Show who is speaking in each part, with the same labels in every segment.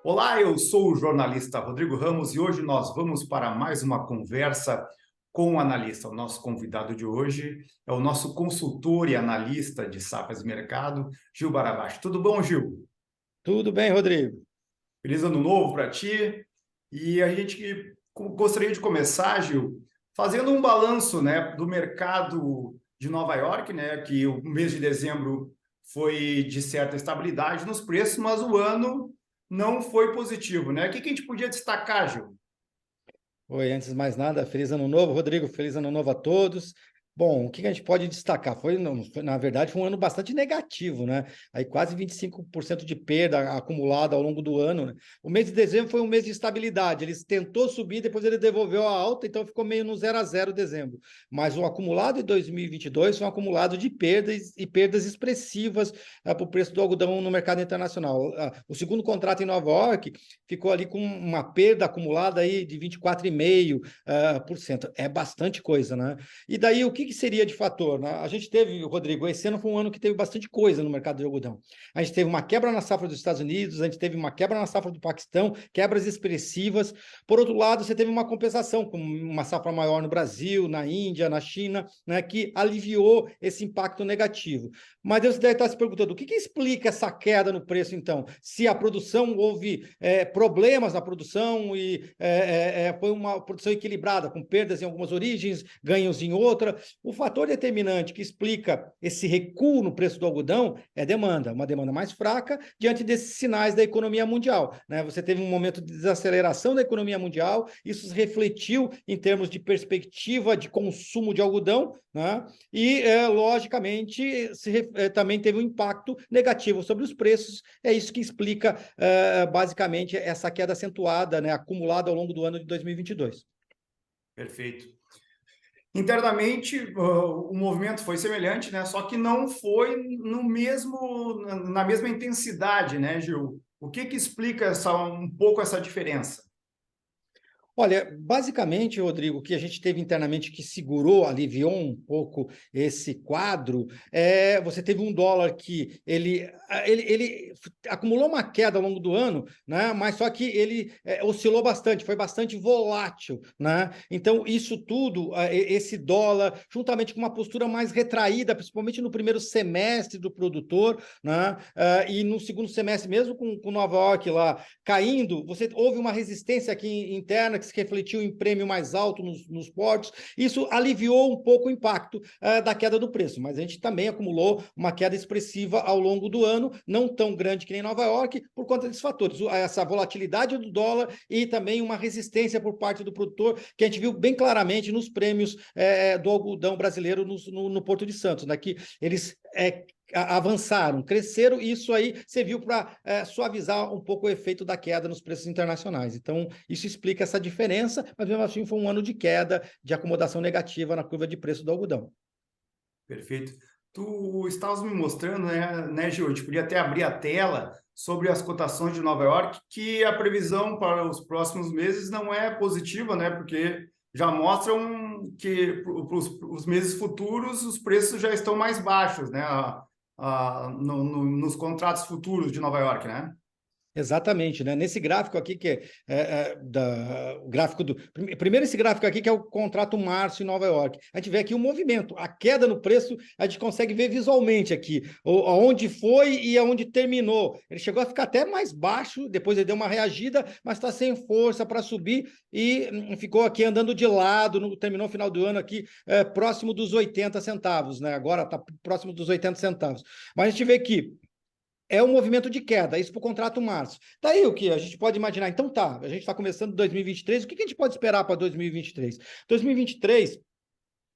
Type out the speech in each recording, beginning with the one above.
Speaker 1: Olá, eu sou o jornalista Rodrigo Ramos e hoje nós vamos para mais uma conversa com o analista. O nosso convidado de hoje é o nosso consultor e analista de safras e mercado, Gil Barabás. Tudo bom, Gil?
Speaker 2: Tudo bem, Rodrigo?
Speaker 1: Feliz ano novo para ti. E a gente gostaria de começar, Gil, fazendo um balanço, né, do mercado de Nova York, né, que o mês de dezembro foi de certa estabilidade nos preços, mas o ano não foi positivo, né? O que a gente podia destacar, Gil?
Speaker 2: Oi, antes de mais nada, feliz ano novo, Rodrigo, feliz ano novo a todos. Bom, o que a gente pode destacar? Na verdade, foi um ano bastante negativo, né? Aí quase 25% de perda acumulada ao longo do ano, né? O mês de dezembro foi um mês de estabilidade, ele tentou subir, depois ele devolveu a alta, então ficou meio no 0 a 0 dezembro. Mas o acumulado de 2022 foi um acumulado de perdas e perdas expressivas para o preço do algodão no mercado internacional. O segundo contrato em Nova York ficou ali com uma perda acumulada aí de 24,5%. É bastante coisa, né? E daí, o que seria de fator, né? A gente teve, Rodrigo, esse ano foi um ano que teve bastante coisa no mercado de algodão. A gente teve uma quebra na safra dos Estados Unidos, a gente teve uma quebra na safra do Paquistão, quebras expressivas. Por outro lado, você teve uma compensação, com uma safra maior no Brasil, na Índia, na China, né, que aliviou esse impacto negativo. Mas Deus deve estar se perguntando, o que explica essa queda no preço, então? Se a produção, houve problemas na produção e foi uma produção equilibrada, com perdas em algumas origens, ganhos em outra. O fator determinante que explica esse recuo no preço do algodão é demanda, uma demanda mais fraca diante desses sinais da economia mundial, né? Você teve um momento de desaceleração da economia mundial, isso se refletiu em termos de perspectiva de consumo de algodão, né? E, logicamente, também teve um impacto negativo sobre os preços. É isso que explica, basicamente, essa queda acentuada, né, acumulada ao longo do ano de 2022.
Speaker 1: Perfeito. Internamente, o movimento foi semelhante, né? Só que não foi na mesma intensidade, né, Gil? O que explica um pouco essa diferença?
Speaker 2: Olha, basicamente, Rodrigo, o que a gente teve internamente que segurou, aliviou um pouco esse quadro, você teve um dólar que ele acumulou uma queda ao longo do ano, né? Mas só que ele oscilou bastante, foi bastante volátil, né? Então, isso tudo, esse dólar, juntamente com uma postura mais retraída, principalmente no primeiro semestre do produtor, né? E no segundo semestre, mesmo com Nova York lá caindo, houve uma resistência aqui interna que se refletiu em prêmio mais alto nos portos. Isso aliviou um pouco o impacto da queda do preço, mas a gente também acumulou uma queda expressiva ao longo do ano, não tão grande que nem Nova York, por conta desses fatores, essa volatilidade do dólar e também uma resistência por parte do produtor, que a gente viu bem claramente nos prêmios do algodão brasileiro no Porto de Santos, né, que eles avançaram, cresceram, e isso aí serviu para suavizar um pouco o efeito da queda nos preços internacionais. Então, isso explica essa diferença, mas mesmo assim foi um ano de queda, de acomodação negativa na curva de preço do algodão.
Speaker 1: Perfeito. Tu estavas me mostrando, né, Gil? A gente podia até abrir a tela sobre as cotações de Nova York, que a previsão para os próximos meses não é positiva, né? Porque já mostram que para os meses futuros os preços já estão mais baixos, né? Nos contratos futuros de Nova York, né?
Speaker 2: Exatamente, né? Nesse gráfico aqui, que o gráfico do. Primeiro, esse gráfico aqui, que é o contrato março em Nova York. A gente vê aqui o movimento, a queda no preço, a gente consegue ver visualmente aqui, aonde foi e aonde terminou. Ele chegou a ficar até mais baixo, depois ele deu uma reagida, mas está sem força para subir e ficou aqui andando de lado, terminou o final do ano aqui próximo dos 80 centavos, né? Agora está próximo dos 80 centavos. Mas a gente vê que é um movimento de queda, isso para o contrato março. Daí o que a gente pode imaginar? Então tá, a gente está começando 2023, o que a gente pode esperar para 2023? 2023,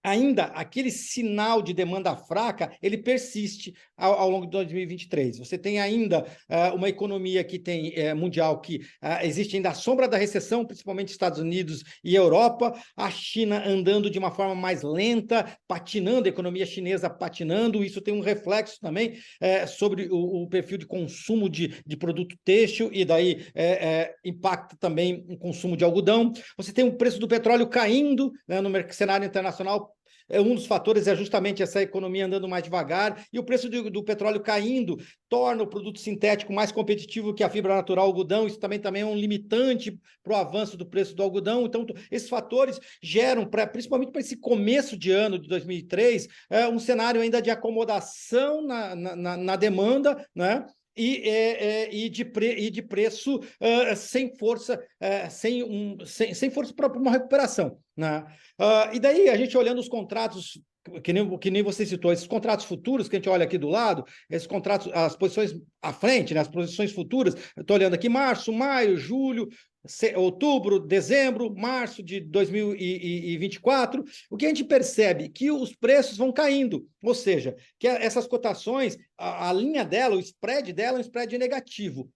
Speaker 2: ainda aquele sinal de demanda fraca, ele persiste ao longo de 2023. Você tem ainda uma economia que tem mundial que existe ainda a sombra da recessão, principalmente Estados Unidos e Europa, a China andando de uma forma mais lenta, patinando, a economia chinesa patinando, isso tem um reflexo também sobre o perfil de consumo de produto têxtil, e daí impacta também o consumo de algodão. Você tem o preço do petróleo caindo, né, no cenário internacional, Um dos fatores é justamente essa economia andando mais devagar e o preço do petróleo caindo torna o produto sintético mais competitivo que a fibra natural algodão. Isso também é um limitante para o avanço do preço do algodão. Então, esses fatores geram, principalmente para esse começo de ano de 2003, um cenário ainda de acomodação na demanda, né? E de preço sem força, sem força para uma recuperação, né? E daí, a gente olhando os contratos, que nem você citou, esses contratos futuros que a gente olha aqui do lado, esses contratos, as posições à frente, né, as posições futuras, eu estou olhando aqui março, maio, julho, outubro, dezembro, março de 2024, o que a gente percebe? Que os preços vão caindo, ou seja, que essas cotações, a linha dela, o spread dela é um spread negativo.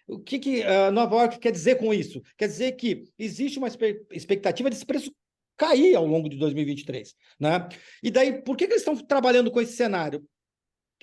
Speaker 2: O que Nova York quer dizer com isso? Quer dizer que existe uma expectativa desse preço cair ao longo de 2023, né? E daí, por que eles estão trabalhando com esse cenário?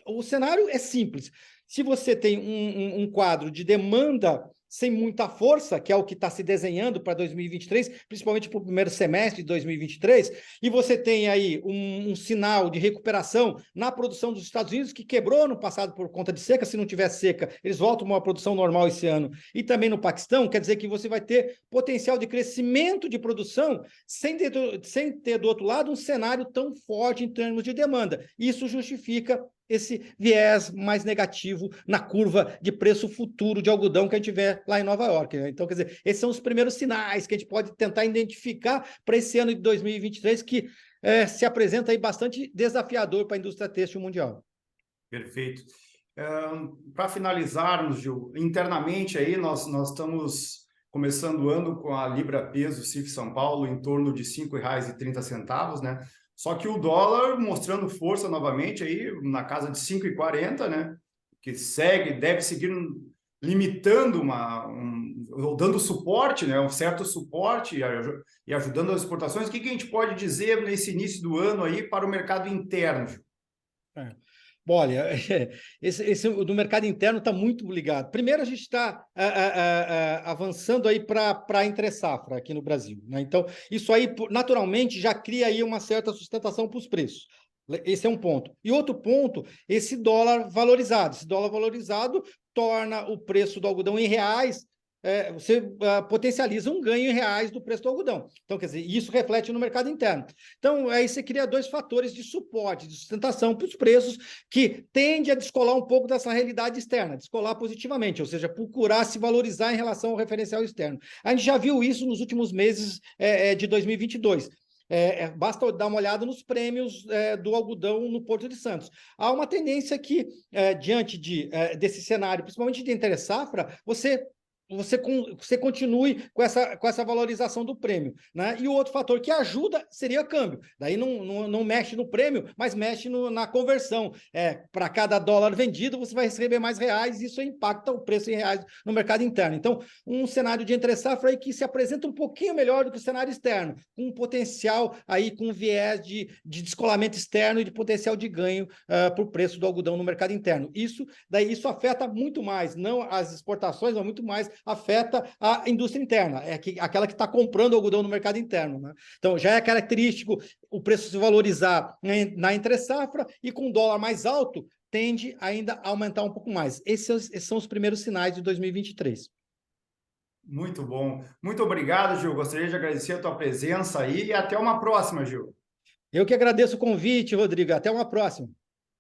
Speaker 2: O cenário é simples. Se você tem um quadro de demanda sem muita força, que é o que está se desenhando para 2023, principalmente para o primeiro semestre de 2023, e você tem aí um sinal de recuperação na produção dos Estados Unidos, que quebrou no passado por conta de seca. Se não tiver seca, eles voltam a uma produção normal esse ano, e também no Paquistão, quer dizer que você vai ter potencial de crescimento de produção sem ter do outro lado um cenário tão forte em termos de demanda. Isso justifica esse viés mais negativo na curva de preço futuro de algodão que a gente vê lá em Nova York, né? Então, quer dizer, esses são os primeiros sinais que a gente pode tentar identificar para esse ano de 2023, que se apresenta aí bastante desafiador para a indústria têxtil mundial.
Speaker 1: Perfeito. Para finalizarmos, Gil, internamente aí nós estamos começando o ano com a Libra Peso CIF São Paulo em torno de R$ 5,30, né? Só que o dólar mostrando força novamente aí na casa de 5,40, né? Que deve seguir limitando ou dando suporte, né? Um certo suporte e ajudando as exportações. O que a gente pode dizer nesse início do ano aí para o mercado interno, Gil?
Speaker 2: Olha, esse do mercado interno está muito ligado. Primeiro, a gente está avançando aí para a entre-safra aqui no Brasil, né? Então, isso aí, naturalmente, já cria aí uma certa sustentação para os preços. Esse é um ponto. E outro ponto, esse dólar valorizado. Esse dólar valorizado torna o preço do algodão em reais, você potencializa um ganho em reais do preço do algodão. Então, quer dizer, isso reflete no mercado interno. Então, aí você cria dois fatores de suporte, de sustentação para os preços, que tende a descolar um pouco dessa realidade externa, descolar positivamente, ou seja, procurar se valorizar em relação ao referencial externo. A gente já viu isso nos últimos meses de 2022. Basta dar uma olhada nos prêmios do algodão no Porto de Santos. Há uma tendência que, diante desse cenário, principalmente de entre-safra, você continue com essa valorização do prêmio, né? E o outro fator que ajuda seria câmbio. Daí não mexe no prêmio, mas mexe na conversão. Para cada dólar vendido, você vai receber mais reais, e isso impacta o preço em reais no mercado interno. Então, um cenário de entre-safra aí que se apresenta um pouquinho melhor do que o cenário externo, com um potencial aí, com viés de descolamento externo e de potencial de ganho para o preço do algodão no mercado interno. Isso afeta muito mais, não as exportações, mas muito mais afeta a indústria interna, aquela que está comprando algodão no mercado interno, né? Então, já é característico o preço se valorizar na entre-safra, e com o dólar mais alto, tende ainda a aumentar um pouco mais. Esses são os primeiros sinais de 2023.
Speaker 1: Muito bom. Muito obrigado, Gil. Gostaria de agradecer a tua presença aí e até uma próxima, Gil.
Speaker 2: Eu que agradeço o convite, Rodrigo. Até uma próxima.